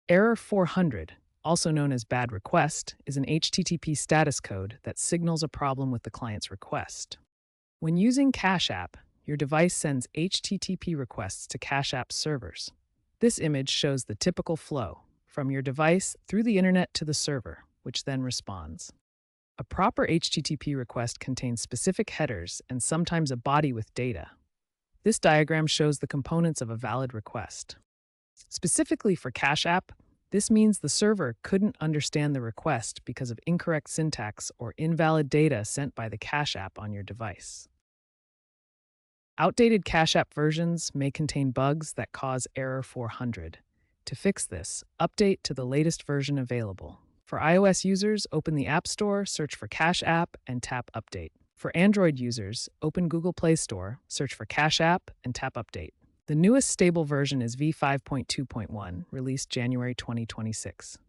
Error 400, also known as bad request, is an HTTP status code that signals a problem with the client's request. When using Cash App, your device sends HTTP requests to Cash App servers. This image shows the typical flow from your device through the internet to the server, which then responds. A proper HTTP request contains specific headers and sometimes a body with data. This diagram shows the components of a valid request. Specifically for Cash App, this means the server couldn't understand the request because of incorrect syntax or invalid data sent by the Cash App on your device. Outdated Cash App versions may contain bugs that cause error 400. To fix this, update to the latest version available. For iOS users, open the App Store, search for Cash App, and tap Update. For Android users, open Google Play Store, search for Cash App, and tap Update. The newest stable version is v5.2.1, released January 2026.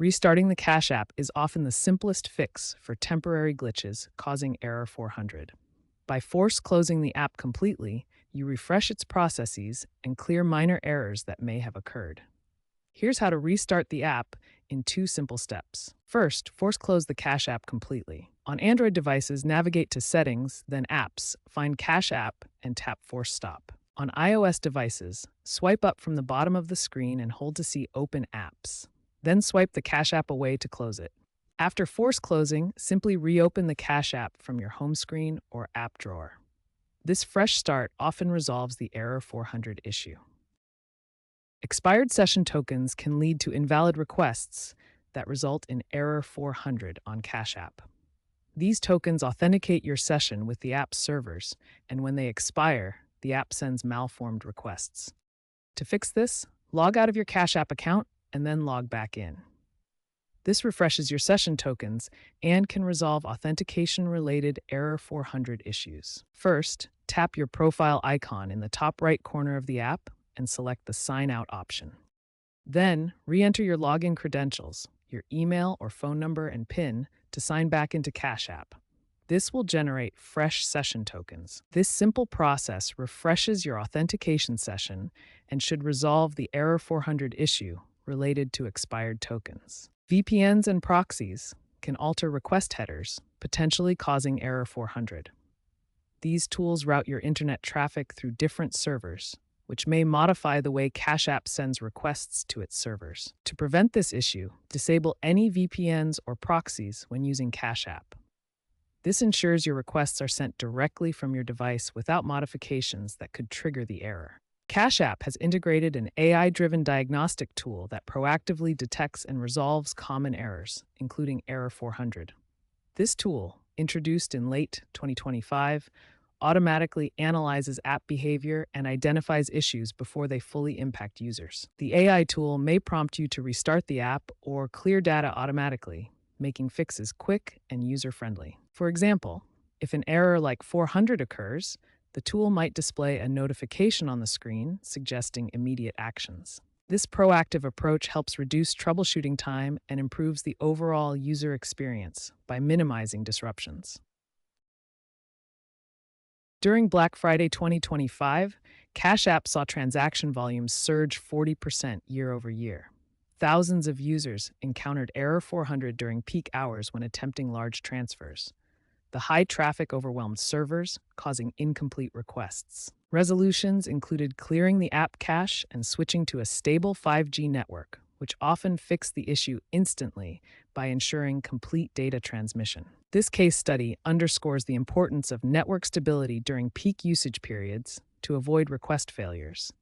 Restarting the Cash App is often the simplest fix for temporary glitches causing error 400. By force closing the app completely, you refresh its processes and clear minor errors that may have occurred. Here's how to restart the app in 2 simple steps. First, force close the Cash App completely. On Android devices, navigate to Settings, then Apps, find Cash App, and tap Force Stop. On iOS devices, swipe up from the bottom of the screen and hold to see Open Apps. Then swipe the Cash App away to close it. After force closing, simply reopen the Cash App from your home screen or app drawer. This fresh start often resolves the error 400 issue. Expired session tokens can lead to invalid requests that result in error 400 on Cash App. These tokens authenticate your session with the app's servers, and when they expire, the app sends malformed requests. To fix this, log out of your Cash App account and then log back in. This refreshes your session tokens and can resolve authentication-related error 400 issues. First, tap your profile icon in the top right corner of the app and select the Sign Out option. Then, re-enter your login credentials, your email or phone number and PIN to sign back into Cash App. This will generate fresh session tokens. This simple process refreshes your authentication session and should resolve the error 400 issue related to expired tokens. VPNs and proxies can alter request headers, potentially causing error 400. These tools route your internet traffic through different servers, which may modify the way Cash App sends requests to its servers. To prevent this issue, disable any VPNs or proxies when using Cash App. This ensures your requests are sent directly from your device without modifications that could trigger the error. Cash App has integrated an AI-driven diagnostic tool that proactively detects and resolves common errors, including error 400. This tool, introduced in late 2025, automatically analyzes app behavior and identifies issues before they fully impact users. The AI tool may prompt you to restart the app or clear data automatically, making fixes quick and user-friendly. For example, if an error like 400 occurs, the tool might display a notification on the screen suggesting immediate actions. This proactive approach helps reduce troubleshooting time and improves the overall user experience by minimizing disruptions. During Black Friday 2025, Cash App saw transaction volumes surge 40% year over year. Thousands of users encountered error 400 during peak hours when attempting large transfers. The high traffic overwhelmed servers, causing incomplete requests. Resolutions included clearing the app cache and switching to a stable 5G network, which often fixed the issue instantly by ensuring complete data transmission. This case study underscores the importance of network stability during peak usage periods to avoid request failures.